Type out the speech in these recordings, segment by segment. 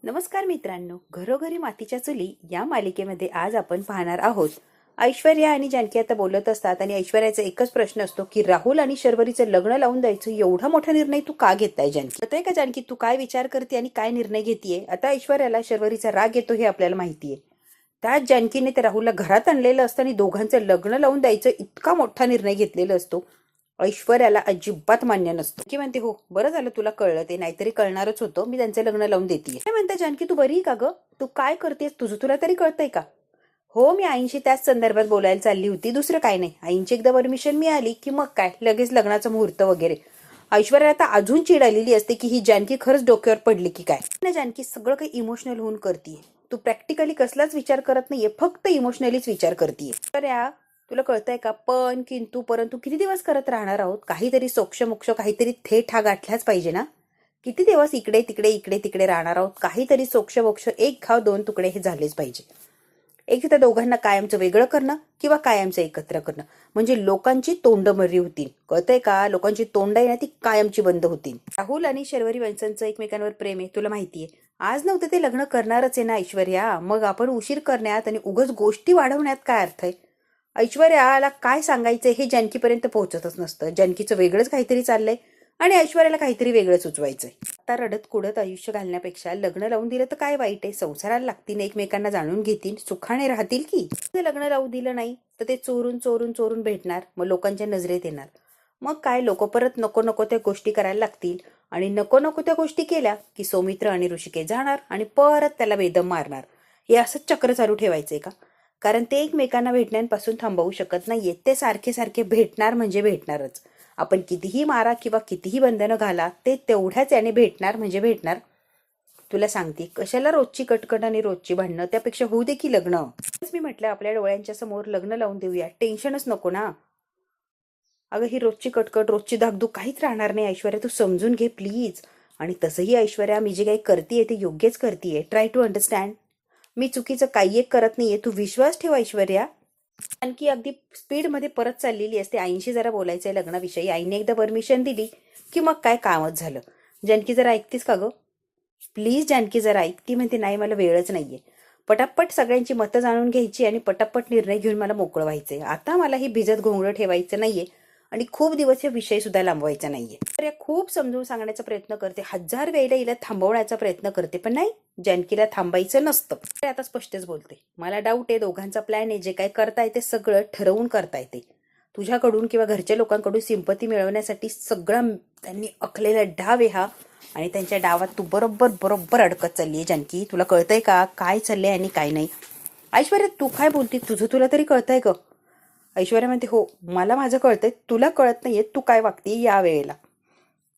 नमस्कार मित्रांनो, घरोघरी मातीच्या चुली या मालिकेमध्ये आज आपण पाहणार आहोत. ऐश्वर्या आणि जानकी आता बोलत असतात आणि ऐश्वर्याचा एकच प्रश्न असतो की राहुल आणि शर्वरीचं लग्न लावून द्यायचं एवढा मोठा निर्णय तू का घेताय जानकी? कळतंय का जानकी तू काय विचार करते आणि काय निर्णय घेतीये? आता ऐश्वर्याला शर्वरीचा राग येतो हे आपल्याला माहितीये. त्याच जानकीने त्या राहुलला घरात आणलेलं असतं आणि दोघांचं लग्न लावून द्यायचं इतका मोठा निर्णय घेतलेला असतो. ऐश्वर्याला अजिबात मान्य नसतं. की म्हणते, हो बरं झालं तुला कळलं, ते नाहीतरी कळणारच होतं, मी त्यांचं लग्न लावून देते. काय म्हणते जानकी, तू बरी का ग? तू काय करतेस? तुला तरी कळतंय का? हो, मी आईंशी त्याच संदर्भात बोलायला चालली होती, दुसरं काय नाही. आईंची एकदा परमिशन मिळाली की मग काय लगेच लग्नाचं मुहूर्त वगैरे. ऐश्वर्या आता अजून चिड आलेली असते की ही जानकी खरंच डोक्यावर पडली की काय ना. जानकी सगळं काही इमोशनल होऊन करतीये. तू प्रॅक्टिकली कसलाच विचार करत नाहीये, फक्त इमोशनलीच विचार करतीये. ऐश्वर्या, तुला कळतंय का? पण किंतु परंतु किती दिवस करत राहणार आहोत? काहीतरी सोक्ष काहीतरी थेट हा गाठलाच पाहिजे ना. किती दिवस इकडे तिकडे इकडे तिकडे राहणार आहोत? काहीतरी सोक्ष एक घाव दोन तुकडे हे झालेच पाहिजे. एक त्या दोघांना कायमचं वेगळं करणं किंवा कायमचं एकत्र करणं, म्हणजे लोकांची तोंड मर्री होतील. कळतंय का? लोकांची तोंड आहे ना ती कायमची बंद होतील. राहुल आणि शर्वरी वंशांचं एकमेकांवर प्रेम आहे, तुला माहितीये. आज नव्हतं ते लग्न करणारच आहे ना ऐश्वर्या, मग आपण उशीर करण्यात आणि उगाच गोष्टी वाढवण्यात काय अर्थ आहे? ऐश्वर्याला काय सांगायचं हे जानकीपर्यंत पोहोचतच नसतं. जानकीचं वेगळंच काहीतरी चाललंय आणि ऐश्वर्याला काहीतरी वेगळं सुचवायचंय. आता रडत कुडत आयुष्य घालण्यापेक्षा लग्न लावून दिलं तर काय वाईट आहे? संसाराला लागतील, एकमेकांना जाणून घेतील, सुखाने राहतील की. लग्न लावून दिलं नाही तर ते चोरून चोरून चोरून भेटणार, मग लोकांच्या नजरेत येणार. मग काय लोक परत नको नको त्या गोष्टी करायला लागतील आणि नको नको त्या गोष्टी केल्या की सौमित्र आणि ऋषिकेश जाणार आणि परत त्याला बेदम मारणार. हे असंच चक्र चालू ठेवायचंय का? कारण ते एकमेकांना भेटण्यापासून थांबवू शकत नाहीये. ते सारखे सारखे भेटणार म्हणजे भेटणारच. आपण कितीही मारा किंवा कितीही बंधनं घाला, ते तेवढ्याच याने भेटणार म्हणजे भेटणार. तुला सांगते, कशाला रोजची कटकट आणि रोजची भांडणं, त्यापेक्षा होऊ दे की लग्न. मी म्हटलं आपल्या डोळ्यांच्या समोर लग्न लावून देऊया, टेन्शनच नको ना. अगं ही रोजची कटकट रोजची धाकधूक काहीच राहणार नाही ऐश्वर्या, तू समजून घे प्लीज. आणि तसंही ऐश्वर्या, मी जे काही करतेय ते योग्यच करतेय. Try to understand. मी चुकीचं काही एक करत नाहीये, तू विश्वास ठेव ऐश्वर्या. आणखी अगदी स्पीडमध्ये परत चाललेली असते. आईंशी जरा बोलायचंय लग्नाविषयी. आईने एकदा परमिशन दिली की मग काय कामच झालं. जानकी जरा ऐकतीस का ग? प्लीज जानकी जरा ऐक. ती म्हणते, नाही मला वेळच नाहीये. पटापट सगळ्यांची मतं जाणून घ्यायची आणि पटापट निर्णय घेऊन मला मोकळं व्हायचंय. आता मला ही भिजत घोंगडं ठेवायचं नाहीये आणि खूप दिवस हे विषय सुद्धा लांबवायचा नाहीये. तर या खूप समजून सांगण्याचा प्रयत्न करते, हजार वेळेला हिला थांबवण्याचा प्रयत्न करते, पण नाही, जानकीला थांबायचं नसतं. ते आता स्पष्टच बोलते, मला डाऊट आहे, दोघांचा प्लॅन आहे, जे काय करताय ते सगळं ठरवून करताय ते. तुझ्याकडून किंवा घरच्या लोकांकडून सिंपती मिळवण्यासाठी सगळा त्यांनी आखलेला डाव आहे हा. आणि त्यांच्या डावात तू बरोबर बरोबर अडकत चालली आहे जानकी. तुला कळतंय का काय चाललंय आणि काय नाही? ऐश्वर्या, तू काय बोलते? तुला तरी कळतंय ग? ऐश्वर्या म्हणते, हो मला माझं कळतंय, तुला कळत नाहीये. तू काय वागते या वेळेला?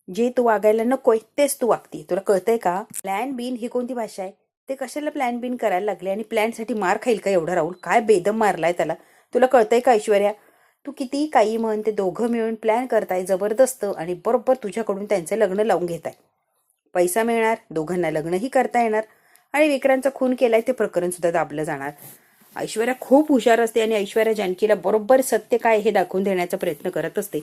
जे तू वागायला नकोय तेच तू वागते. तुला कळतंय का? प्लॅन बीन ही कोणती भाषा आहे? ते कशाला प्लॅन बीन करायला लागले? आणि प्लॅनसाठी मार खाईल का एवढा राहुल? काय बेदम मारलाय त्याला. तुला कळतंय का ऐश्वर्या? तू किती काही म्हण, ते दोघं मिळून प्लॅन करताय जबरदस्त आणि बरोबर तुझ्याकडून त्यांचं लग्न लावून घेताय. पैसा मिळणार, दोघांना लग्नही करता येणार आणि विक्रांचा खून केलाय ते प्रकरण सुद्धा दाबलं जाणार. ऐश्वर्या खूप हुशार असते आणि ऐश्वर्या जानकीला बरोबर सत्य काय हे दाखवून देण्याचा प्रयत्न करत असते.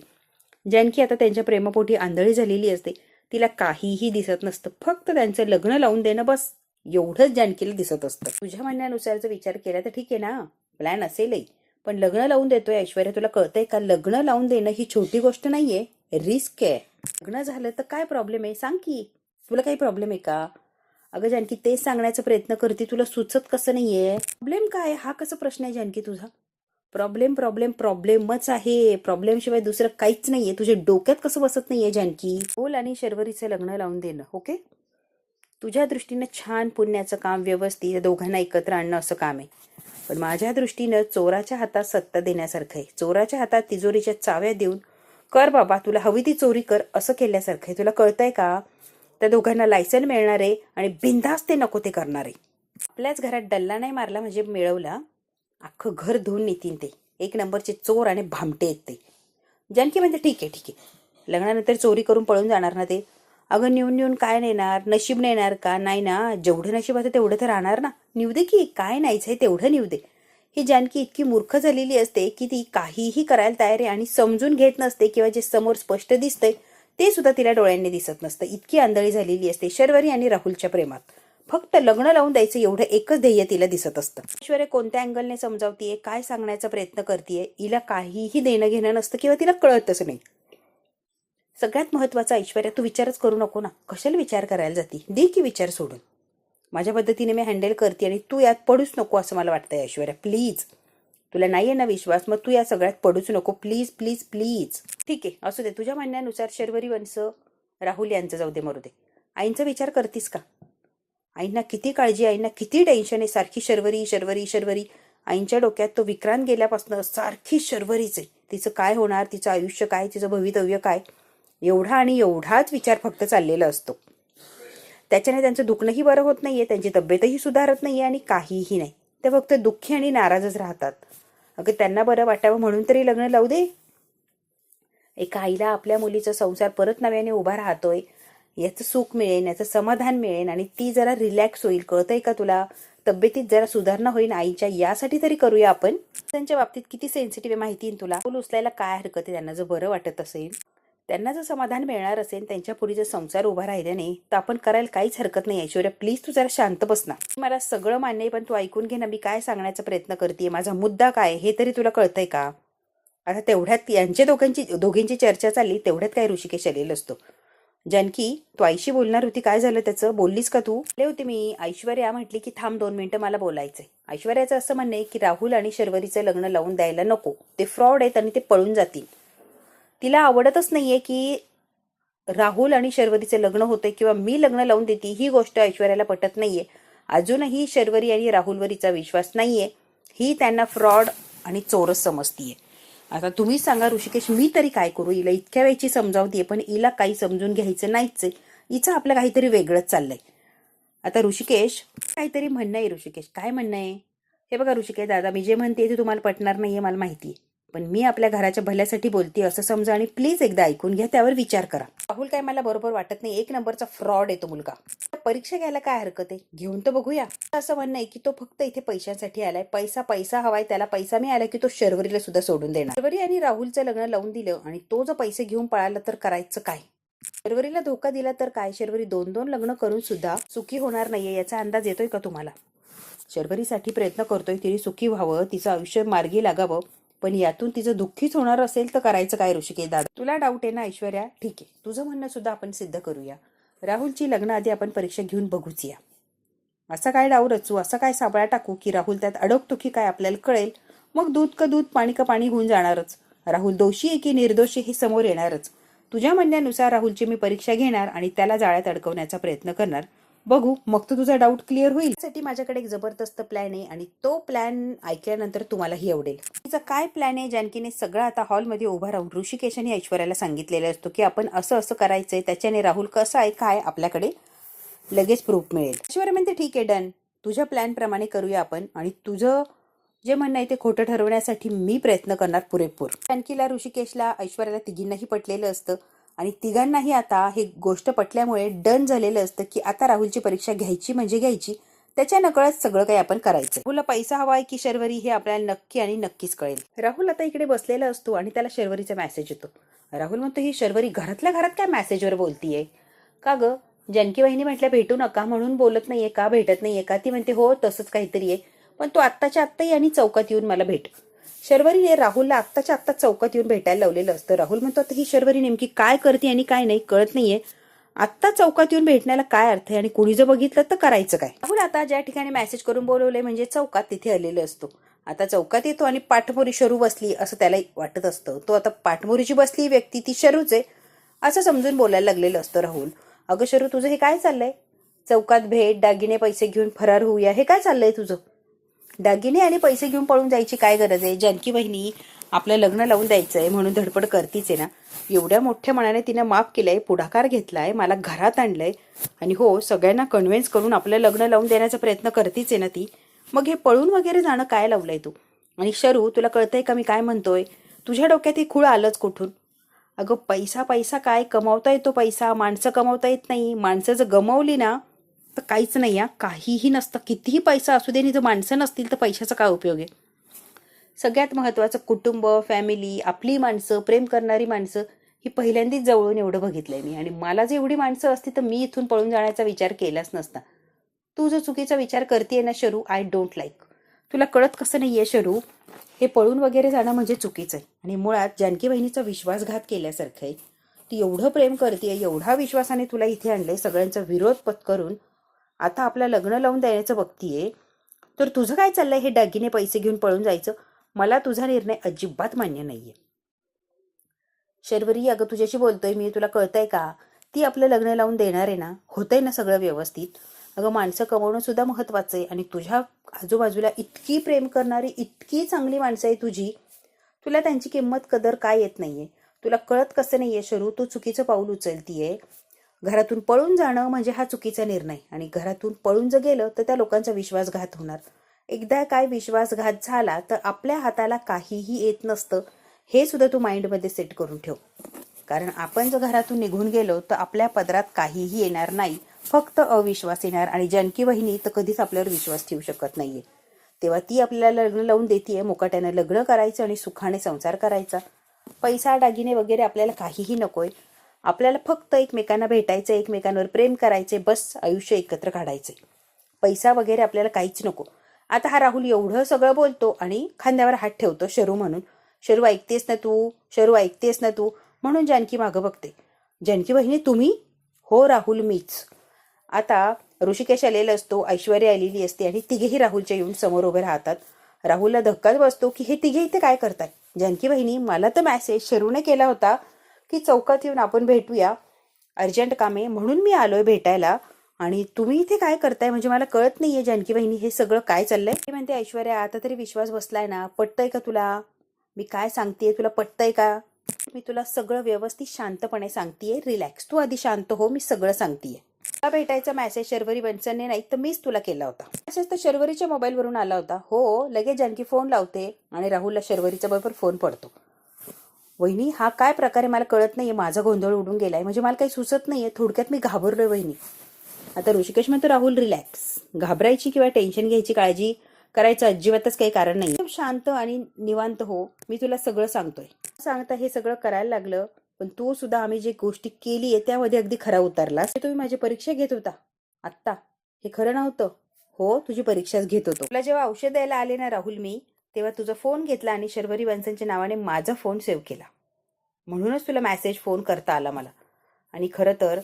जानकी आता त्यांच्या प्रेमापोटी आंधळी झालेली असते. तिला काहीही दिसत नसतं, फक्त त्यांचं लग्न लावून देणं बस एवढंच जानकीला दिसत असतं. तुझ्या म्हणण्यानुसार जर विचार केला तर ठीक आहे ना, प्लॅन असेलही, पण लग्न लावून देतोय ऐश्वर्या. तुला कळतंय का? लग्न लावून देणं ही छोटी गोष्ट नाहीये, रिस्क आहे. लग्न झालं तर काय प्रॉब्लेम आहे सांग की? तुला काही प्रॉब्लेम आहे का? अगं जानकी, तेच सांगण्याचा प्रयत्न करते, तुला सुचत कसं नाहीये? प्रॉब्लेम काय? हा कसा प्रश्न आहे जानकी तुझा? प्रॉब्लेम प्रॉब्लेम प्रॉब्लेमच आहे. प्रॉब्लेम शिवाय दुसरं काहीच नाहीये. तुझ्या डोक्यात कसं बसत नाहीये जानकी? बोल आणि शर्वरीचं लग्न लावून देणं, ओके? तुझ्या दृष्टीनं छान पुण्याचं काम, व्यवस्थित दोघांना एकत्र आणणं असं काम आहे. पण माझ्या दृष्टीनं चोराच्या हातात सत्ता देण्यासारखं आहे. चोराच्या हातात तिजोरीच्या चाव्या देऊन, कर बाबा तुला हवी ती चोरी कर, असं केल्यासारखं आहे. तुला कळतंय का? त्या दोघांना लायसन मिळणार आहे आणि बिनधास्त ते नको ते करणार आहे. आपल्याच घरात डल्ला नाही मारला म्हणजे मिळवला, अख्खं घर धुवून नेतील ते. एक नंबरचे चोर आणि भामटे आहेत ते. जानकी म्हणते, ठीक आहे ठीक आहे, लग्नानंतर चोरी करून पळून जाणार ना ते? अगं नेऊन नेऊन काय नेणार? नशीब नेणार का? नाही ना, जेवढं नशीब तेवढं तर राहणार ना. निव दे की, काय नाहीच तेवढं निव दे. ही जानकी इतकी मूर्ख झालेली असते की ती काहीही करायला तयार आहे आणि समजून घेत नसते, किंवा जे समोर स्पष्ट दिसतंय ते सुद्धा तिला डोळ्यांनी दिसत नसतं. इतकी आंधळी झालेली असते शर्वरी आणि राहुलच्या प्रेमात. फक्त लग्न लावून द्यायचं एवढं एकच ध्येय तिला दिसत असतं. ऐश्वर्या कोणत्या अँगलने समजावतीये, काय सांगण्याचा प्रयत्न करतेय, हिला काहीही देणं घेणं नसतं किंवा तिला कळतच नाही. सगळ्यात महत्वाचं ऐश्वर्या, तू विचारच करू नको ना. कशाला विचार करायला जाती, दे की विचार सोडून. माझ्या पद्धतीने मी हँडल करते आणि तू यात पडूच नको असं मला वाटतंय ऐश्वर्या. प्लीज, तुला नाहीये ना विश्वास, मग तू या सगळ्यात पडूच नको. Please please please. ठीक आहे, असू दे, तुझ्या म्हणण्यानुसार शर्वरी वंश राहुल यांचं जाऊ दे, मरू दे. आईंचा विचार करतीस का? आईंना किती काळजी, आईंना किती टेन्शन आहे. सारखी शर्वरी शर्वरी शर्वरी. आईंच्या डोक्यात तो विक्रांत गेल्यापासून सारखी शर्वरीच आहे. तिचं काय होणार, तिचं आयुष्य काय, तिचं भवितव्य काय, एवढा आणि एवढाच विचार फक्त चाललेला असतो. त्याच्याने त्यांचं दुखणंही बरं होत नाहीये, त्यांची तब्येतही सुधारत नाहीये आणि काहीही नाही. ते फक्त दुःखी आणि नाराजच राहतात. अगं त्यांना बरं वाटावं म्हणून तरी लग्न लावू दे. एका आईला आपल्या मुलीचा संसार परत नव्याने उभा राहतोय, याचं सुख मिळेल, याचं समाधान मिळेल आणि ती जरा रिलॅक्स होईल. कळतंय का तुला? तब्येतीत जरा सुधारणा होईल आईच्या, यासाठी तरी करूया आपण. त्यांच्या बाबतीत किती सेन्सिटिव्ह आहे माहिती आहे तुला. फुल उचलायला काय हरकत आहे? त्यांना जर बरं वाटत असेल, त्यांना जर समाधान मिळणार असेल, त्यांच्या पुढे जर संसार उभा राहिला नाही, तर आपण करायला काहीच हरकत नाही. ऐश्वर्या प्लीज तू जरा शांत बस ना. मला सगळं मान्य आहे, पण तू ऐकून घे ना, मी काय सांगण्याचा प्रयत्न करते, माझा मुद्दा काय हे तरी तुला कळतंय का? आता तेवढ्यात यांच्या दोघींची चर्चा चालली, तेवढ्यात काय ऋषिकेश आलेला असतो. जानकी, तू आईशी बोलणार होती, काय झालं त्याचं? बोललीस का तू? आले होते मी. ऐश्वर्या म्हटली की थांब 2 मिनिटं, मला बोलायचंय. ऐश्वर्याचं असं म्हणणं आहे की राहुल आणि शर्वरीचं लग्न लावून द्यायला नको, ते फ्रॉड आहेत आणि ते पळून जातील. तिला आवडतच नाहीये की राहुल आणि शर्वरीचं लग्न होतंय किंवा मी लग्न लावून देते, ही गोष्ट ऐश्वर्याला पटत नाहीये. अजूनही शर्वरी आणि राहुलवरीचा विश्वास नाहीये. ही त्यांना फ्रॉड आणि चोरस समजतीये. आता तुम्हीच सांगा ऋषिकेश, मी तरी काय करू? हिला इतक्या वेळची समजावतीये, पण हिला काही समजून घ्यायचं नाहीच आहे. हिचं आपलं काहीतरी वेगळंच चाललंय. आता ऋषिकेश, काहीतरी म्हणणं आहे. ऋषिकेश, काय म्हणणं आहे? हे बघा ऋषिकेश दादा, मी जे म्हणते ते तुम्हाला पटणार नाहीये, मला माहितीये, पण मी आपल्या घराच्या भल्यासाठी बोलते असं समजा आणि प्लीज एकदा ऐकून घ्या, त्यावर विचार करा. राहुल काय मला बरोबर वाटत नाही. 1 नंबरचा फ्रॉड आहे तो मुलगा. परीक्षा घ्यायला काय हरकत आहे, घेऊन तर बघूया. असं म्हणणं आहे की तो फक्त इथे पैशांसाठी आलाय. पैसा हवाय त्याला. पैसा मिळाला की तो शर्वरीला सुद्धा सोडून देणार. शर्वरी आणि राहुलचं लग्न लावून दिलं आणि तो जर पैसे घेऊन पळाला तर करायचं काय? शर्वरीला धोका दिला तर काय? शर्वरी 2-2 लग्न करून सुद्धा सुखी होणार नाहीये, याचा अंदाज येतोय का तुम्हाला? शर्वरीसाठी प्रयत्न करतोय, तिने सुखी व्हावं, तिचं आयुष्य मार्गी लागावं, पण यातून तिचं दुःखीच होणार असेल तर करायचं काय ऋषिकेश दादा? तुला डाऊट आहे ना ऐश्वर्या? ठीक आहे, तुझं म्हणणं सुद्धा आपण सिद्ध करूया. राहुलची लग्न आधी आपण परीक्षा घेऊन बघूच या. असा काय डाव रचू, असा काय साबळा टाकू की राहुल त्यात अडकतो की काय आपल्याला कळेल. मग दूध का दूध, पाणी का पाणी होऊन जाणारच. राहुल दोषी आहे की निर्दोषी हे समोर येणारच. तुझ्या म्हणण्यानुसार राहुलची मी परीक्षा घेणार आणि त्याला जाळ्यात अडकवण्याचा प्रयत्न करणार. बघू, मग तर तुझा डाऊट क्लिअर होईल. त्यासाठी माझ्याकडे एक जबरदस्त प्लॅन आहे आणि तो प्लॅन ऐकल्यानंतर तुम्हालाही आवडेल. तिचा काय प्लॅन आहे? जानकीने सगळं आता हॉलमध्ये उभा राहून ऋषिकेश आणि ऐश्वर्याला सांगितलेलं असतो की आपण असं असं करायचंय, त्याच्याने राहुल कसा आहे काय आपल्याकडे लगेच प्रूफ मिळेल. ऐश्वर्या म्हणते ठीक आहे, डन, तुझ्या प्लॅन प्रमाणे करूया आपण आणि तुझं जे म्हणणं आहे ते खोटं ठरवण्यासाठी मी प्रयत्न करणार पुरेपूर. जानकीला, ऋषिकेशला, ऐश्वर्याला तिघींनाही पटलेलं असतं आणि तिघांनाही आता हे गोष्ट पटल्यामुळे डन झालेलं असतं की आता राहुलची परीक्षा घ्यायची म्हणजे घ्यायची. त्याच्या नकळत सगळं काही आपण करायचं. राहुलला पैसा हवाय की शर्वरी हे आपल्याला नक्की आणि नक्कीच कळेल. राहुल आता इकडे बसलेला असतो आणि त्याला शर्वरीचा मेसेज येतो. राहुल म्हणतो ही शर्वरी घरातल्या घरात काय मेसेजवर बोलतीये का ग? जानकी वहिनी म्हटल्या भेटू नका म्हणून बोलत नाहीये का? भेटत नाहीये का? ती म्हणते हो तसंच काहीतरी आहे, पण तू आत्ताच्या आत्ता ये आणि चौकात येऊन मला भेट. शर्वरीने राहुलला आत्ताच्या आत्ता चौकात येऊन भेटायला लावलेलं असतं. राहुल म्हणतो आता ही शर्वरी नेमकी काय करते आणि काय नाही कळत नाहीये. आत्ता चौकात येऊन भेटण्याला काय अर्थ आहे आणि कुणी जर बघितलं तर करायचं काय? राहुल आता ज्या ठिकाणी मेसेज करून बोलवलंय म्हणजे चौकात, तिथे आलेलं असतो. आता चौकात येतो आणि पाठमोरी शरू बसली असं त्याला वाटत असतं. तो आता पाठमोरीची बसली व्यक्ती ती शरूच आहे असं समजून बोलायला लागलेलं असतं राहुल. अगं शरू, तुझं हे काय चाललंय? चौकात भेट, दागिने पैसे घेऊन फरार होऊया, हे काय चाललंय तुझं? दागिने आणि पैसे घेऊन पळून जायची काय गरज आहे? जानकी बहिणी आपलं लग्न लावून द्यायचंय म्हणून धडपड करतीच आहे ना. एवढ्या मोठ्या मनाने तिने माफ केलंय, पुढाकार घेतलाय, मला घरात आणलंय आणि हो सगळ्यांना कन्व्हिन्स करून आपलं लग्न लावून देण्याचा प्रयत्न करतीच आहे ना ती. मग हे पळून वगैरे जाणं काय लावलंय तू? आणि शरू, तुला कळतंय का मी काय म्हणतोय? तुझ्या डोक्यात हे खूळ आलंच कुठून? अगं पैसा पैसा काय कमावता येतो? पैसा माणसं कमावता येत नाही. माणसं जर गमावली ना तर काहीच नाही, या काहीही नसतं. कितीही पैसा असू दे आणि जर माणसं नसतील तर पैशाचा काय उपयोग आहे? सगळ्यात महत्वाचं कुटुंब, फॅमिली, आपली माणसं, प्रेम करणारी माणसं ही पहिल्यांदाच जवळून एवढं बघितलंय मी. आणि मला जर एवढी माणसं असती तर मी इथून पळून जाण्याचा विचार केलाच नसता. तू जो चुकीचा विचार करतेय ना शरू, आय डोंट लाईक. तुला कळत कसं नाहीये शरू, हे पळून वगैरे जाणं म्हणजे चुकीचं आहे. आणि मुळात जानकी बहिणीचा विश्वासघात केल्यासारखं आहे. ती एवढं प्रेम करते, एवढा विश्वासाने तुला इथे आणलंय, सगळ्यांचा विरोध पत्करून आता आपलं लग्न लावून द्यायचं बघतीये. तर तुझं काय चाललंय हे दागिने पैसे घेऊन पळून जायचं? मला तुझा निर्णय अजिबात मान्य नाहीये. शर्वरी, अगं तुझ्याशी बोलतोय मी, तुला कळतंय का? ती आपलं लग्न लावून देणार आहे ना, होतंय ना सगळं व्यवस्थित? अगं माणसं कमवणं सुद्धा महत्वाचं आहे. आणि तुझ्या आजूबाजूला इतकी प्रेम करणारी, इतकी चांगली माणसं आहे तुझी, तुला त्यांची किंमत कदर काय येत नाहीये? तुला कळत कसं नाहीये शरू? तू चुकीचं पाऊल उचलतीये. घरातून पळून जाणं म्हणजे हा चुकीचा निर्णय. आणि घरातून पळून जर गेलं तर त्या लोकांचा विश्वासघात होणार. एकदा काय विश्वासघात झाला तर आपल्या हाताला काहीही येत नसतं, हे सुद्धा तू माइंडमध्ये सेट करून ठेव. कारण आपण जर घरातून निघून गेलो तर आपल्या पदरात काहीही येणार नाही, फक्त अविश्वास येणार. आणि जानकी वहिनी तर कधीच आपल्यावर विश्वास ठेवू शकत नाहीये. तेव्हा ती आपल्याला लग्न लावून देतीये, मुकाट्यानं लग्न करायचं आणि सुखाने संसार करायचा. पैसा दागिने वगैरे आपल्याला काहीही नकोय. आपल्याला फक्त एकमेकांना भेटायचं, एकमेकांवर प्रेम करायचे, बस आयुष्य एकत्र काढायचे. पैसा वगैरे आपल्याला काहीच नको. आता हा राहुल एवढं सगळं बोलतो आणि खांद्यावर हात ठेवतो शरू म्हणून. शरू ऐकतेस ना तू, शरू ऐकतेस ना तू, म्हणून जानकी मागं बघते. जानकी बहिणी तुम्ही? हो राहुल, मीच. आता ऋषिकेश आलेला असतो, ऐश्वर्या आलेली असते आणि तिघेही राहुलच्या येऊन समोर उभे राहतात. राहुलला धक्काच बसतो की हे तिघे इथे काय करतात? जानकी बहिणी, मला तर मेसेज शरूने केला होता की चौकात येऊन आपण भेटूया, अर्जंट कामे, म्हणून मी आलोय भेटायला. आणि तुम्ही इथे काय करताय म्हणजे मला कळत नाहीये जानकी बहिणी, हे सगळं काय चाललंय? ती म्हणते, ऐश्वर्या आता तरी विश्वास बसलाय ना, पटतंय का तुला? मी काय सांगतेय तुला पटतंय का? मी तुला सगळं व्यवस्थित शांतपणे सांगतेय, रिलॅक्स. तू आधी शांत हो, मी सगळं सांगतेय. तुला भेटायचा मेसेज शर्वरी बन्सलने नाही तर मीच तुला केला होता. मेसेज तर शर्वरीच्या मोबाईलवरून आला होता. हो, लगेच जानकी फोन लावते आणि राहुलला शर्वरीच्या बरोबर फोन पडतो. वहिनी, हा काय प्रकारे मला कळत नाहीये, माझा गोंधळ उडून गेलाय, म्हणजे मला काही सुचत नाहीये, थोडक्यात मी घाबरलोय वहिनी. आता ऋषिकेश म्हणतो, राहुल रिलॅक्स, घाबरायची किंवा टेन्शन घ्यायची काळजी करायचं अजिबातच काही कारण नाही. एकदम शांत आणि निवांत हो, मी तुला सगळं सांगतोय. सांगता हे सगळं करायला लागलं, पण तू सुद्धा आम्ही जे गोष्टी केली आहे त्यामध्ये अगदी खरा उतरलास. तुम्ही माझी परीक्षा घेत होता आत्ता, हे खरं नव्हतं? हो, तुझी परीक्षाच घेत होतो. तुला जेव्हा औषध द्यायला आले ना राहुल मी, तेव्हा तुझा फोन घेतला आणि शर्वरी बन्सलच्या नावाने माझा फोन सेव्ह केला, म्हणूनच तुला मेसेज फोन करता आला मला. आणि खरं तर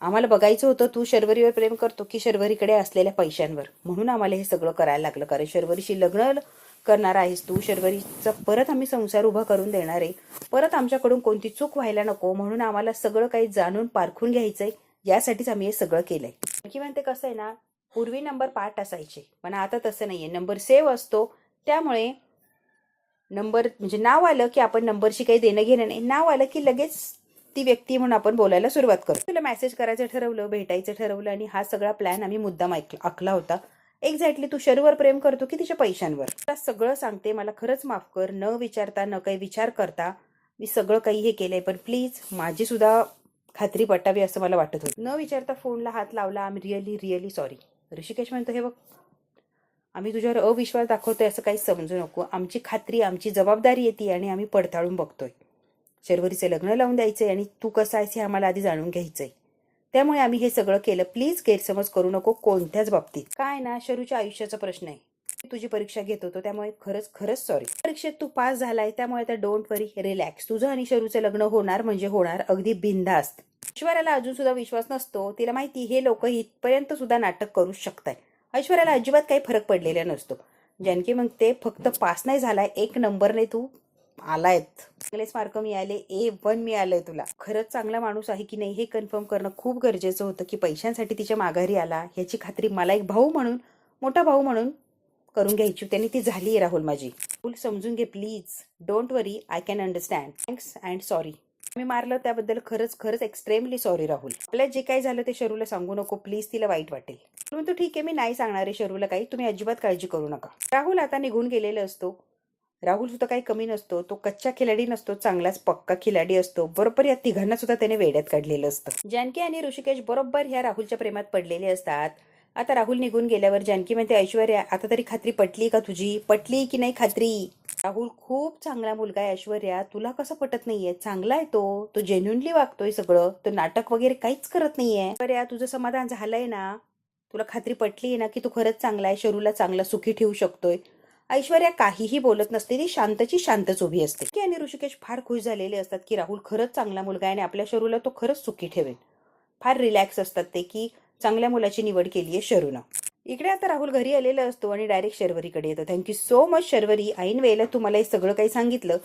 आम्हाला बघायचं होतं तू शर्वरीवर प्रेम करतो की शर्वरीकडे असलेल्या पैशांवर, म्हणून आम्हाला हे सगळं करायला लागलं. कारण शर्वरीशी लग्न करणार आहेस तू, शर्वरीचा परत आम्ही संसार उभा करून देणार आहे, परत आमच्याकडून कोणती चूक व्हायला नको, म्हणून आम्हाला सगळं काही जाणून पारखून घ्यायचंय, यासाठीच आम्ही हे सगळं केलंय. की म्हणते कसं आहे ना, पूर्वी नंबर 5 असायचे, पण आता तसं नाहीये, नंबर सेव्ह असतो. त्यामुळे नंबर म्हणजे नाव आलं की आपण नंबरशी काही देणं घेणं नाही, नाव आलं की लगेच ती व्यक्ती म्हणून आपण बोलायला सुरुवात करतो. तुला मेसेज करायचं ठरवलं, भेटायचं ठरवलं, आणि हा सगळा प्लॅन आम्ही मुद्दाम आखला होता. एक्झॅक्टली तू शरूवर प्रेम करतो की तिच्या पैशांवर? तुला सगळं सांगते, मला खरंच माफ कर. न विचारता, न काही विचार करता मी सगळं काही हे केलंय, पण प्लीज माझी सुद्धा खात्री पटावी असं मला वाटत होतं. न विचारता फोनला हात लावला, I am really really sorry. Rishikesh म्हणतो, हे बघ, आम्ही तुझ्यावर अविश्वास दाखवतोय असं काही समजू नको. आमची खात्री, आमची जबाबदारी येते आणि आम्ही पडताळून बघतोय. शर्वरीचे लग्न लावून द्यायचंय आणि तू कसं आहेस हे आम्हाला आधी जाणून घ्यायचंय, त्यामुळे आम्ही हे सगळं केलं. प्लीज गैरसमज करू नको कोणत्याच बाबतीत. काय ना, शरूच्या आयुष्याचा प्रश्न आहे. तुझी परीक्षा घेत होतो त्यामुळे खरंच खरंच सॉरी. परीक्षेत तू पास झालाय त्यामुळे आता डोंट वरी, रिलॅक्स. तुझं आणि शरूचं लग्न होणार म्हणजे होणार, अगदी बिनधास्त. ऐश्वर्याला अजून सुद्धा विश्वास नसतो, तिला माहिती हे लोक इथपर्यंत सुद्धा नाटक करू शकताय. ऐश्वर्याला अजिबात काही फरक पडलेला नसतो. जानकी मग ते फक्त पास नाही झालाय, 1 नंबरने तू आलायत, चांगलेच मार्क मिळाले, A1 मिळालंय तुला. खरंच चांगला माणूस आहे की नाही हे कन्फर्म करणं खूप गरजेचं होतं. की पैशांसाठी तिच्या माघारी आला ह्याची खात्री मला एक भाऊ म्हणून, मोठा भाऊ म्हणून करून घ्यायची, त्यांनी ती झाली आहे राहुल माझी. राहुल समजून घे please, don't worry, I can understand. Thanks and sorry. मी मारलं त्याबद्दल खरंच खरंच एक्स्ट्रीमली सॉरी राहुल. आपल्याला जे काही झालं ते शरूला सांगू नको प्लीज, तिला वाईट वाटेल. म्हणून ठीक आहे, मी नाही सांगणार आहे शरूला काही, तुम्ही अजिबात काळजी करू नका. राहुल आता निघून गेलेला असतो. राहुल सुद्धा काही कमी नसतो, तो कच्चा खिलाडी नसतो, चांगलाच पक्का खिलाडी असतो. बरोबर या तिघांना सुद्धा त्याने वेड्यात काढलेलं असतं. जानकी आणि ऋषिकेश बरोबर ह्या राहुलच्या प्रेमात पडलेले असतात. आता राहुल निघून गेल्यावर जानकी म्हणते, ऐश्वर्या आता तरी खात्री पटली का तुझी? पटली की नाही खात्री? राहुल खूप चांगला मुलगा आहे ऐश्वर्या, तुला कसं पटत नाहीये? चांगला आहे तो जेन्युइनली वागतोय सगळं, तो नाटक वगैरे काहीच करत नाहीये. ऐश्वर्या तुझं समाधान झालंय ना? तुला खात्री पटली आहे ना की तू खरंच चांगला आहे, शरूला चांगला सुखी ठेवू शकतोय? ऐश्वर्या काहीही बोलत नसते, ती शांतची शांतच उभी असते. की आणि ऋषिकेश फार खुश झालेले असतात की राहुल खरंच चांगला मुलगा आहे आणि आपल्या शरूला तो खरंच सुखी ठेवेल. फार रिलॅक्स असतात ते की चांगल्या मुलाची निवड केली आहे शरूनं. इकडे आता राहुल घरी आलेला असतो आणि डायरेक्ट शर्वरीकडे येतो. थँक्यू सो मच शर्वरी, ऐन वेळेला तू मला हे सगळं काही सांगितलं.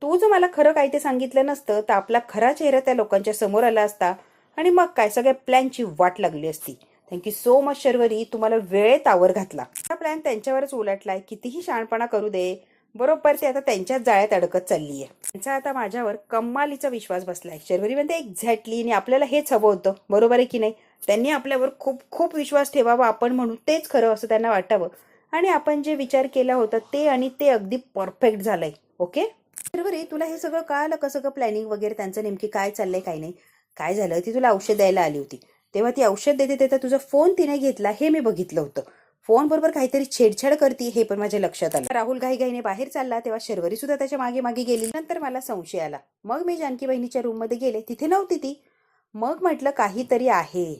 तू जर मला खरं काही ते सांगितलं नसतं तर आपला खरा चेहरा त्या लोकांच्या समोर आला असता आणि मग काय सगळ्या प्लॅनची वाट लागली असती. थँक्यू सो मच शर्वरी, तुम्हाला वेळेत आवर घातला. हा प्लॅन त्यांच्यावरच उलटलाय, कितीही शहाणपणा करू दे, बरोबर ते आता त्यांच्याच जाळ्यात अडकत चालली आहे. त्यांचा आता माझ्यावर कमालीचा विश्वास बसलाय. शर्वरी म्हणते एक्झॅक्टली, आणि आपल्याला हेच हवं होतं, बरोबर आहे की नाही? त्यांनी आपल्यावर खूप खूप विश्वास ठेवावा, आपण म्हणू तेच खरं असं त्यांना वाटावं, आणि आपण जे विचार केला होता ते आणि ते अगदी परफेक्ट झालंय. ओके शर्वरी, तुला हे सगळं कळालं कसं का? प्लॅनिंग वगैरे त्यांचं नेमकी काय चाललंय काय नाही? काय झालं, ती तुला औषध द्यायला आली होती, तेव्हा ती औषध देते देता तुझा फोन तिने घेतला हे मी बघितलं होतं. फोन बरोबर काहीतरी छेडछाड करते हे पण माझ्या लक्षात आलं. राहुल घाईघाईने बाहेर चालला तेव्हा शर्वरी सुद्धा त्याच्या मागे मागे गेली. नंतर मला संशय आला, मग मी जानकी बहिणीच्या रूम मध्ये गेले, तिथे नव्हती ती. मग म्हटलं काहीतरी आहे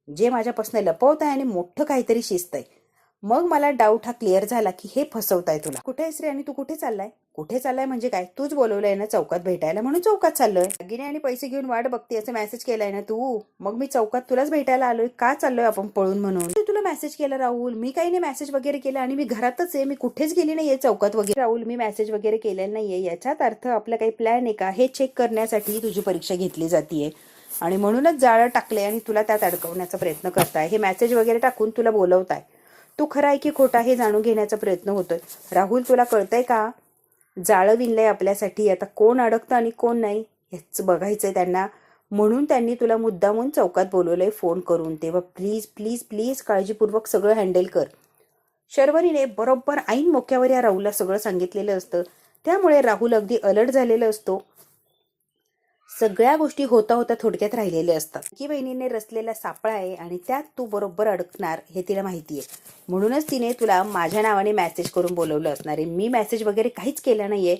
जे माझ्यापासून लपवत आहे आणि मोठं काहीतरी शिस्त आहे. मग मला डाऊट हा क्लिअर झाला की हे फसवताय तुला. कुठे आहेस रे आणि तू कुठे चाललाय? कुठे चाललाय म्हणजे काय? तूच बोलवलंय ना चौकात भेटायला, म्हणून चौकात चाललोय. दागिने आणि पैसे घेऊन वाट बघते असं मेसेज केलाय ना तू, मग मी चौकात तुलाच भेटायला आलोय. का चाललोय आपण पळून म्हणून? तुला मेसेज केला राहुल, मी काही नाही मेसेज वगैरे केला आणि मी घरातच आहे, मी कुठेच गेली नाहीये चौकात वगैरे. राहुल, मी मेसेज वगैरे केलेला नाहीये, याच्यात अर्थ आपला काही प्लॅन आहे का हे चेक करण्यासाठी तुझी परीक्षा घेतली जातीये आणि म्हणूनच जाळं टाकले आणि तुला त्यात अडकवण्याचा प्रयत्न करताय. हे मेसेज वगैरे टाकून तुला बोलवताय. तू खरा आहे की खोटा हे जाणून घेण्याचा प्रयत्न होतोय. राहुल, तुला कळतंय का? जाळं विणलंय आपल्यासाठी, आता कोण अडकतं आणि कोण नाही हेच बघायचंय त्यांना, म्हणून त्यांनी तुला मुद्दामून चौकात बोलवलंय फोन करून. तेव्हा प्लीज प्लीज प्लीज काळजीपूर्वक सगळं हँडल कर. शर्वरीने बरोबर ऐन मोक्यावर या राहुलला सगळं सांगितलेलं असतं, त्यामुळे राहुल अगदी अलर्ट झालेला असतो. सगळ्या गोष्टी होता होता थोडक्यात राहिलेल्या असतात. की बहिणीने रचलेला सापळा आहे आणि त्यात तू बरोबर अडकणार हे तिला माहितीये, म्हणूनच तिने तुला माझ्या नावाने मेसेज करून बोलवलं असणार आहे. मी मेसेज वगैरे काहीच केलं नाहीये.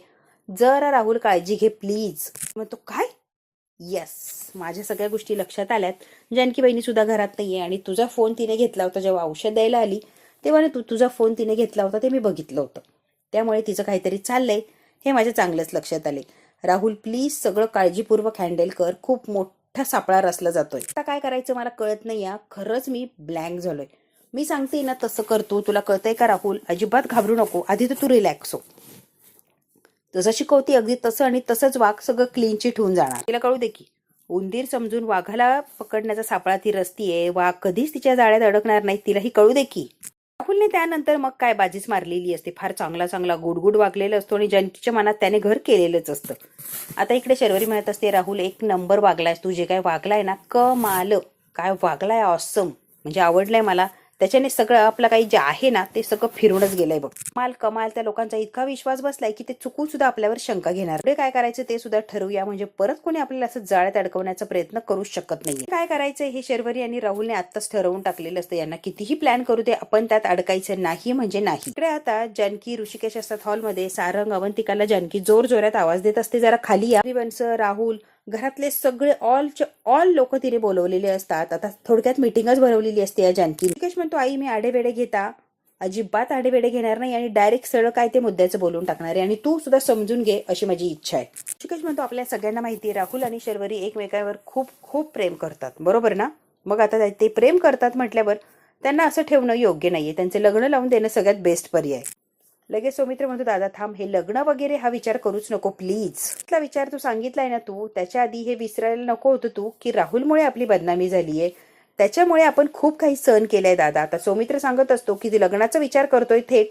जरा राहुल काळजी घे प्लीज. मग तो काय? येस, माझ्या सगळ्या गोष्टी लक्षात आल्यात. जानकी बहिणी सुद्धा घरात नाहीये आणि तुझा फोन तिने घेतला होता जेव्हा औषध द्यायला आली तेव्हा तुझा फोन तिने घेतला होता ते मी बघितलं होतं. त्यामुळे तिचं काहीतरी चाललंय हे माझ्या चांगलंच लक्षात आले. राहुल, प्लीज सगळं काळजीपूर्वक हँडल कर, खूप मोठा सापळा रचला जातोय. आता काय करायचं मला कळत नाही. खरंच मी ब्लँक झालोय. मी सांगते ना तसं करतो, तुला कळतंय का राहुल? अजिबात घाबरू नको, आधी तर तू रिलॅक्स हो. जसं शिकवती अगदी तसं आणि तसंच वाघ, सगळं क्लीन चिट होऊन जाणार. तिला कळू दे की उंदीर समजून वाघाला पकडण्याचा सापळा ती रचतीये, वाघ कधीच तिच्या जाळ्यात अडकणार नाही, तिलाही कळू दे की. राहुलने त्यानंतर मग काय बाजीच मारलेली असते. फार चांगला चांगला गुडगुड वागलेला असतो आणि जानकीच्या मनात त्याने घर केलेलंच असतं. आता इकडे शर्वरी म्हणत असते, राहुल एक नंबर वागलायस तू, जे काय वागलाय ना कमाल, काय वागलाय, ऑसम, म्हणजे आवडलंय मला. त्याच्याने सगळं आपलं काही जे आहे ना ते सगळं फिरूनच गेलंय बघ. कमाल कमाल. त्या लोकांचा इतका विश्वास बसलाय की ते चुकून सुद्धा आपल्यावर शंका घेणार. पुढे काय करायचं ते सुद्धा ठरवूया, म्हणजे परत कोणी आपल्याला असं जाळ्यात अडकवण्याचा प्रयत्न करूच शकत नाहीये. काय करायचंय हे शर्वरी आणि राहुलने आत्ताच ठरवून टाकलेलं असतं. यांना कितीही प्लॅन करू दे, आपण त्यात अडकायचं नाही म्हणजे नाही. इकडे आता जानकी ऋषिकेश असतात हॉलमध्ये. सारंग अवंतिकाला जानकी जोर जोरात आवाज देत असते, जरा खाली या. राहुल, घरातले सगळे ऑल लोक तिने बोलवलेले असतात. आता थोडक्यात मीटिंगच भरवलेली असते या जानकी. ऋषिकेश म्हणतो, आई मी आडेवेडे घेता अजिबात आडेवेडे घेणार नाही आणि डायरेक्ट सरळ काय ते मुद्द्याचं बोलून टाकणार आहे आणि तू सुद्धा समजून घे अशी माझी इच्छा आहे. ऋषिकेश म्हणतो, आपल्या सगळ्यांना माहिती आहे राहुल आणि शर्वरी एकमेकांवर खूप खूप प्रेम करतात, बरोबर ना? मग आता ते प्रेम करतात म्हटल्यावर त्यांना असं ठेवणं योग्य नाहीये. त्यांचे लग्न लावून देणं सगळ्यात बेस्ट पर्याय. लगेच सौमित्र म्हणतो, दादा थांब, हे लग्न वगैरे हा विचार करूच नको प्लीज. इथला विचार तू सांगितलाय ना तू, त्याच्या आधी हे विसरायला नको होतं तू की राहुलमुळे आपली बदनामी झालीये, त्याच्यामुळे आपण खूप काही सहन केलंय दादा. आता सौमित्र सांगत असतो की ती लग्नाचा विचार करतोय थेट,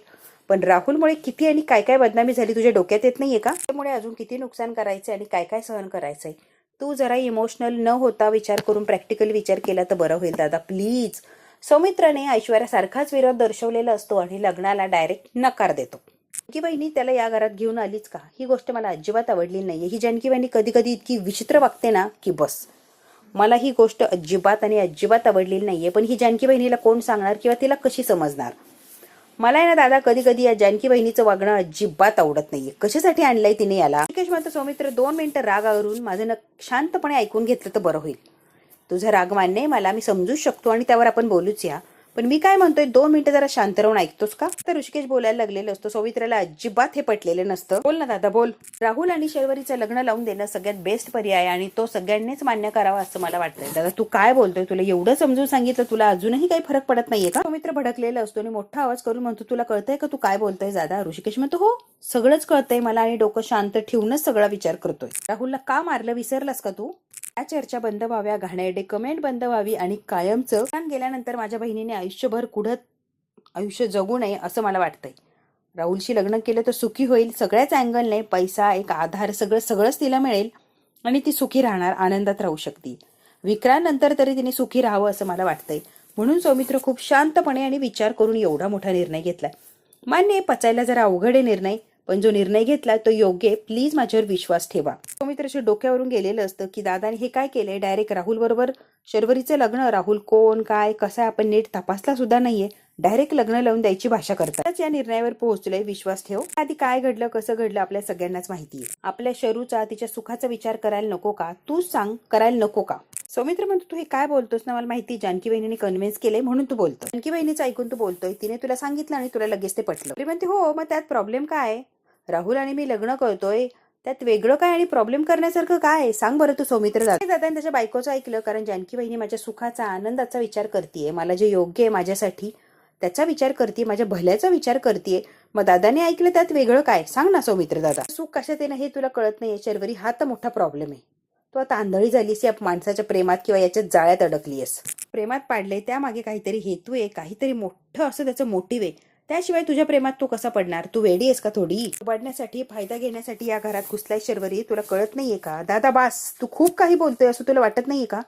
पण राहुलमुळे किती आणि काय काय बदनामी झाली तुझ्या डोक्यात येत नाहीये का? त्यामुळे अजून किती नुकसान करायचंय आणि काय काय सहन करायचंय. तू जरा इमोशनल न होता विचार करून प्रॅक्टिकल विचार केला तर बरं होईल दादा प्लीज. सौमित्राने ऐश्वर्यासारखाच विरोध दर्शवलेला असतो आणि लग्नाला डायरेक्ट नकार देतो. जानकी बहिणी त्याला या घरात घेऊन आलीच का, ही गोष्ट मला अजिबात आवडली नाहीये. ही जानकी बहिणी कधी कधी इतकी विचित्र वागते ना की बस, मला ही गोष्ट अजिबात आणि अजिबात आवडलेली नाहीये. पण ही जानकी बहिणीला कोण सांगणार किंवा तिला कशी समजणार? मला आहे ना दादा कधी कधी या जानकी बहिणीचं वागणं अजिबात आवडत नाहीये. कशासाठी आणलंय तिने याला? ऋषिकेश म्हणतो, सौमित्र 2 मिनिटं रागावरून माझं शांतपणे ऐकून घेतलं तर बरं होईल. तुझा राग मान्य आहे मला, मी समजूच शकतो आणि त्यावर आपण बोलूच या, पण मी काय म्हणतोय 2 मिनिटं जरा शांत राहून ऐकतोस का? तर ऋषिकेश बोलायला लागलेलं असतं. सौमित्राला अजिबात हे पटलेलं नसतं. बोल ना दादा बोल. राहुल आणि शर्वरीचं लग्न लावून देणं सगळ्यात बेस्ट पर्याय आणि तो सगळ्यांनीच मान्य करावा असं मला वाटतंय. दादा तू काय बोलतोय? तुला एवढं समजून सांगितलं, तुला अजूनही काही फरक पडत नाहीये का? सौमित्र भडकलेला असतो आणि मोठा आवाज करून म्हणतो, तुला कळतंय का तू काय बोलतोय दादा? ऋषिकेश म्हणतो, हो सगळंच कळतंय मला आणि डोकं शांत ठेवूनच सगळा विचार करतोय. राहुलला का मारलं विसरलास का तू? या चर्चा बंद व्हाव्या, घाणेरडे कमेंट बंद व्हावी आणि कायमचं गेल्यानंतर माझ्या बहिणीने आयुष्यभर कुढत आयुष्य जगू नये असं मला वाटतंय. राहुलशी लग्न केलं तर सुखी होईल, सगळ्याच अँगलने पैसा, एक आधार, सगळंच तिला मिळेल आणि ती सुखी राहणार, आनंदात राहू शकते. विक्रांतनंतर तरी तिने सुखी राहावं असं मला वाटतंय. म्हणून सौमित्र खूप शांतपणे आणि विचार करून एवढा मोठा निर्णय घेतलाय. मान्य पचायला जरा अवघड आहे निर्णय, पण जो निर्णय घेतला तो योग्य. प्लीज माझ्यावर विश्वास ठेवा. सौमित्राच्या डोक्यावरून गेलेलं असतं की दादाने हे काय केलंय, डायरेक्ट राहुल बरोबर शर्वरीचं लग्न. राहुल कोण काय कसा आपण नीट तपासला सुद्धा नाहीये, डायरेक्ट लग्न लावून द्यायची भाषा करतात. या निर्णयावर पोहोचलोय, विश्वास ठेव. आधी काय घडलं कसं घडलं आपल्या सगळ्यांनाच माहितीये. आपल्या शरूचा तिच्या सुखाचा विचार करायला नको का? तूच सांग, करायला नको का? सौमित्र म्हणतो, तू हे काय बोलतोस ना, मला माहिती जानकी बहिणीने कन्व्हिन्स केले म्हणून तू बोलतो. जानकी बहिणीचं ऐकून तू बोलतोय, तिने तुला सांगितलं आणि तुला लगेच ते पटलं. तरी म्हणते, हो मग त्यात प्रॉब्लेम काय? राहुल आणि मी लग्न करतोय, त्यात वेगळं काय आणि प्रॉब्लेम करण्यासारखं काय? सांग बरं तू. सौमित्र दादाने त्याच्या बायकोचं ऐकलं, कारण जानकी बहिणी माझ्या सुखाचा आनंदाचा विचार करतीये, मला जे योग्य आहे माझ्यासाठी त्याचा विचार करते, माझ्या भल्याचा विचार करते. मग दादाने ऐकलं, त्यात वेगळं काय? सांग ना सौमित्र दादा. सुख कशात आहे ना हे तुला कळत नाहीये शर्वरी, हा तर मोठा प्रॉब्लेम आहे. तू आता आंधळी झालीस या माणसाच्या प्रेमात किंवा याच्या जाळ्यात अडकलीयस. प्रेमात पाडले त्यामागे काहीतरी हेतू आहे, काहीतरी मोठं असं त्याचं मोटिव्ह आहे. त्याशिवाय तुझ्या प्रेमात तू कसा पडणार? तू वेडी आहेस का थोडी? उभारण्यासाठी, फायदा घेण्यासाठी या घरात घुसलाय शर्वरी, तुला कळत नाहीये का? दादा बास, तू खूप काही बोलतोय असं तुला वाटत नाहीये का?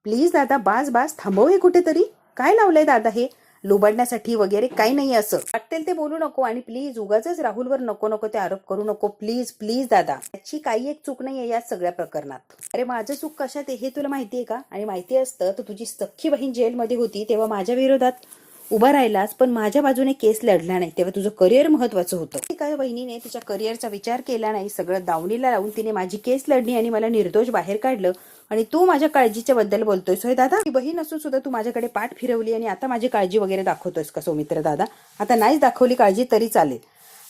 प्लीज दादा बास थांबव हे कुठेतरी. काय लावलंय दादा हे? लुबाडण्यासाठी वगैरे काही नाही, असं वाटेल ते बोलू नको आणि प्लीज उगाच राहुलवर नको ते आरोप करू नको. प्लीज दादा, त्याची काही एक चूक नाहीये या सगळ्या प्रकरणात. अरे माझं चूक कशात आहे हे तुला माहितीये का? आणि माहिती असतं तर तुझी सख्खी बहीण जेलमध्ये होती तेव्हा माझ्या विरोधात उभा राहिलास, पण माझ्या बाजूने केस लढला नाही, तेव्हा तुझं करिअर महत्वाचं होतं. काय बहिणीने तिच्या करिअरचा विचार केला नाही, सगळं दावणीला लावून तिने माझी केस लढली आणि मला निर्दोष बाहेर काढलं. आणि तू माझ्या काळजीच्या बद्दल बोलतोयस होय दादा? ती बहीण असून सुद्धा तू माझ्याकडे पाठ फिरवली आणि आता माझी काळजी वगैरे दाखवतोयस का सौमित्र दादा? आता नाहीच दाखवली काळजी तरी चालेल.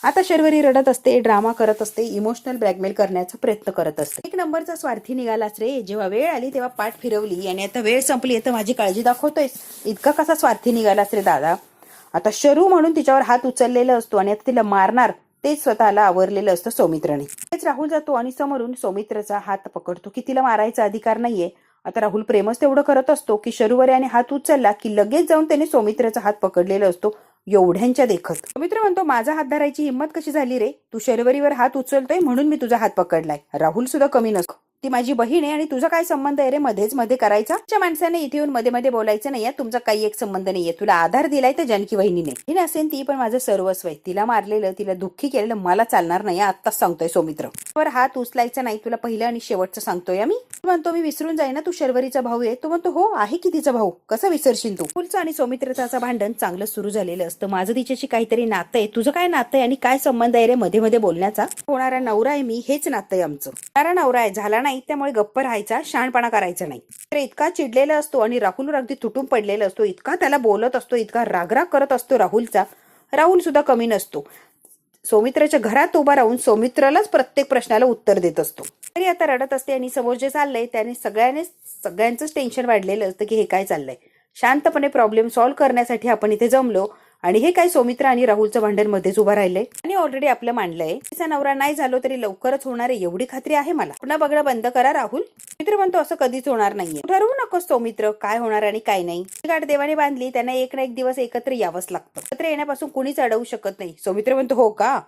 आता शर्वरी रडत असते, ड्रामा करत असते, इमोशनल ब्लॅकमेल करण्याचा प्रयत्न करत असते. एक नंबरचा स्वार्थी निघालास रे. जेव्हा वेळ आली तेव्हा पाठ फिरवली आणि आता वेळ संपली तर माझी काळजी दाखवतोयस. इतका कसा स्वार्थी निघालास रे दादा? आता शरू म्हणून तिच्यावर हात उचललेला असतो आणि आता तिला मारणार तेच स्वतःला आवरलेलं असतं सौमित्राने. तेच राहुल जातो आणि समोरून सौमित्रचा हात पकडतो की तिला मारायचा अधिकार नाहीये. आता राहुल प्रेमच तेवढं करत असतो की शरूवर याने हात उचलला की लगेच जाऊन त्याने सौमित्राचा हात पकडलेला असतो एवढ्यांच्या देखत. सौमित्र म्हणतो, माझा हात धरायची हिंमत कशी झाली रे? तू शर्वरीवर हात उचलतोय म्हणून मी तुझा हात पकडलाय. राहुल सुद्धा कमी नसतो, ती माझी बहीण आहे आणि तुझा काय संबंध आहे रे मध्ये करायचा? त्या माणसाने इथे येऊन मध्ये बोलायचं नाहीये, तुमचा काही एक संबंध नाहीये. तुला आधार दिलाय तर जानकी बहिणीने. ही नसेल ती पण माझं सर्वस्व आहे. तिला मारलेलं, तिला दुःखी केलेलं मला चालणार नाही, आत्ताच सांगतोय सौमित्र. वर हात उचलायचा नाही, तुला पहिलं आणि शेवटचं सांगतोय मी. म्हणतो मी विसरून जाई ना तू शर्वरीचा भाऊ आहे? तो म्हणतो हो आहे की तिचा भाऊ, कसा विसरशील तू? फुलचं आणि सौमित्रचं भांडण चांगलं सुरू झालेलं असतं. माझं तिच्याशी काहीतरी नातं आहे, तुझं काय नातं आहे आणि काय संबंध आहे रे मध्ये बोलण्याचा? होणारा नवरा आहे मी, हेच नातं आहे आमचं. होणारा नवरा आहे, झाला नाही त्यामुळे गप्प राहायचा, शहाणपणा करायचा नाही. तर इतका चिडलेला असतो आणि राहुल अगदी तुटून पडलेला असतो, इतका त्याला बोलत असतो, इतका रागराग करत असतो राहुलचा. राहुल सुद्धा कमी नसतो. सौमित्राच्या घरात उभा राहून सौमित्रालाच प्रत्येक प्रश्नाला उत्तर देत असतो. तरी आता रडत असते आणि समोर जे चाललंय त्याने सगळ्यांचंच टेन्शन वाढलेलं असतं की हे काय चाललंय. शांतपणे प्रॉब्लेम सॉल्व्ह करण्यासाठी आपण इथे जमलो आणि हे काय सौमित्र आणि राहुलचं भांडण मध्येच उभा राहिलंय आणि ऑलरेडी आपलं मांडलंय. तिचा नवरा नाही झालो तरी लवकरच होणार आहे एवढी खात्री आहे मला. पुन्हा बघणं बंद करा राहुल. मित्र म्हणतो असं कधीच होणार नाहीये. ठरवू नकोस सौमित्र काय होणार आणि काय नाही. गाठ देवाने बांधली, त्यांना एक ना एक दिवस एकत्र यावंच लागतं. एकत्र येण्यापासून कुणीच अडवू शकत नाही. सौमित्र म्हणतो हो का?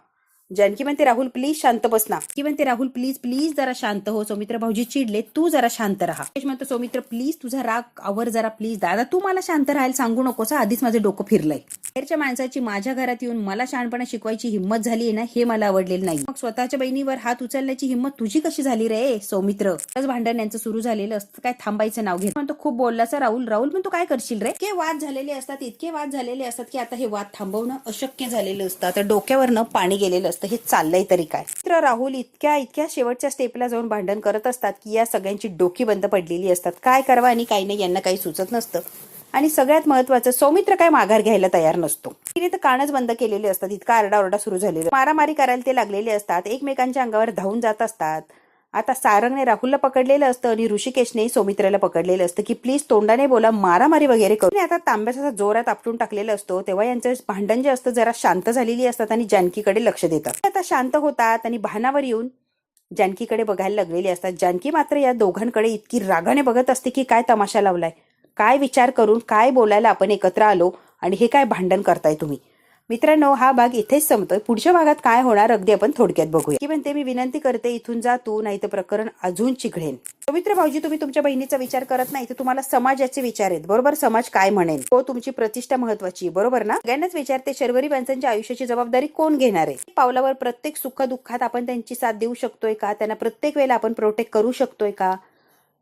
जानकी म्हणते राहुल प्लीज शांत बस ना. की म्हणते राहुल प्लीज जरा शांत हो. सौमित्र भाऊजी चिडले, तू जरा शांत राहा. म्हणतो सौमित्र प्लीज तुझा राग आवर जरा प्लीज. दादा तू मला शांत राहायला सांगू नकोस, आधीच माझं डोकं फिरलंय. बाहेरच्या माणसाची माझ्या घरात येऊन मला शहाणपणा शिकवायची हिंमत झाली आहे ना, हे मला आवडलेलं नाही. मग स्वतःच्या बहिणीवर हात उचलण्याची हिंमत तुझी कशी झाली रे सौमित्र? भांडण यांचं सुरू झालेलं असतं, काय थांबायचं नाव घेत. म्हणतो खूप बोललासा राहुल. राहुल म्हणतो काय करशील रे? इतके वाद झालेले असतात की आता हे वाद थांबवणं अशक्य झालेलं असतं. आता डोक्यावरनं पाणी गेलेलं असतं. हे चाललंय तरी काय? तर राहुल इतक्या शेवटच्या स्टेपला जाऊन भांडण करत असतात की या सगळ्यांची डोकी बंद पडलेली असतात. काय करावं आणि काही नाही यांना काही सुचत नसतं. आणि सगळ्यात महत्वाचं, सौमित्र काय माघार घ्यायला तयार नसतो. तिने तर कानच बंद केलेले असतात. इतका आरडाओरडा सुरू झालेला, मारामारी करायला ते लागलेले असतात, एकमेकांच्या अंगावर धावून जात असतात. आता सारंगने राहुलला पकडलेलं असतं आणि ऋषिकेशने सौमित्राला पकडलेलं असतं की प्लीज तोंडाने बोला, मारामारी वगैरे करू. आता तांब्याचा जोरात आपटून टाकलेला असतो. तेव्हा यांचं भांडण जे असतं जरा शांत झालेली असतात आणि जानकीकडे लक्ष देतात. आता शांत होतात आणि भानावर येऊन जानकीकडे बघायला लागलेली असतात. जानकी मात्र या दोघांकडे इतकी रागाने बघत असते की काय तमाशा लावलाय, काय विचार करून काय बोलायला आपण एकत्र आलो आणि हे काय भांडण करताय तुम्ही. मित्रांनो, हा भाग इथेच संपतोय. पुढच्या भागात काय होणार अगदी आपण थोडक्यात बघूया. की म्हणते, मी विनंती करते इथून जा तू, नाही तर प्रकरण अजून चिघळेन. पवित्र भाऊजी, तुम्ही तुमच्या बहिणीचा विचार करत नाही तर तुम्हाला समाजाचे विचार आहेत, बरोबर? समाज काय म्हणेल, तो तुमची प्रतिष्ठा महत्वाची, बरोबर ना? सगळ्यांनाच विचारते, शर्वरी माणसांच्या आयुष्याची जबाबदारी कोण घेणार आहे? पावलावर प्रत्येक सुख दुःखात आपण त्यांची साथ देऊ शकतोय का? त्यांना प्रत्येक वेळेला आपण प्रोटेक्ट करू शकतोय का?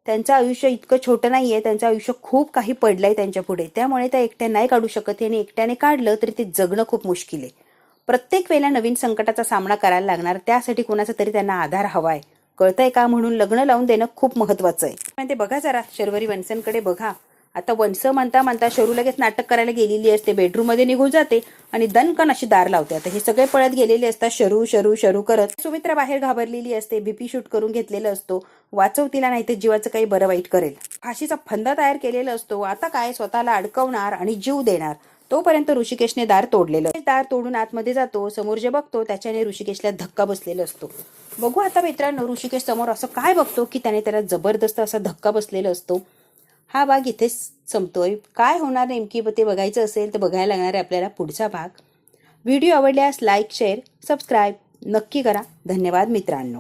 त्यांचं आयुष्य इतकं छोटं नाहीये, त्यांचं आयुष्य खूप काही पडलंय त्यांच्या पुढे. त्यामुळे त्या एकट्या नाही काढू शकत. आणि एकट्याने काढलं तरी ते जगणं खूप मुश्किल आहे. प्रत्येक वेळेला नवीन संकटाचा सामना करायला लागणार, त्यासाठी कुणाचा तरी त्यांना आधार हवाय, कळतंय का? म्हणून लग्न लावून देणं खूप महत्वाचं आहे. म्हणजे बघा जरा शर्वरी वंशांकडे बघा. आता वंश म्हणता म्हणता शरू लगेच नाटक करायला गेलेली असते, बेडरूम मध्ये निघून जाते आणि दणकन अशी दार लावते. आता हे सगळे पळत गेलेले असतात शरू शरू शरू करत. सुमित्रा बाहेर घाबरलेली असते, बीपी शूट करून घेतलेलं असतो, वाचव तिला नाही तर जीवाचं काही बरं वाईट करेल. फाशीचा फंदा तयार केलेला असतो. आता काय, स्वतःला अडकवणार आणि जीव देणार. तोपर्यंत ऋषिकेशने दार तोडलेलं. दार तोडून आतमध्ये जातो. समोर जे बघतो त्याच्याने ऋषिकेशला धक्का बसलेला असतो. बघू आता मित्रांनो, ऋषिकेश समोर असं काय बघतो की त्याला जबरदस्त असा धक्का बसलेला असतो. हा भाग इथेच संपतोय. काय होणार नेमकी ते बघायचं असेल तर बघायला लागणार आहे आपल्याला पुढचा भाग. व्हिडिओ आवडल्यास लाईक, शेअर, सबस्क्राईब नक्की करा. धन्यवाद मित्रांनो.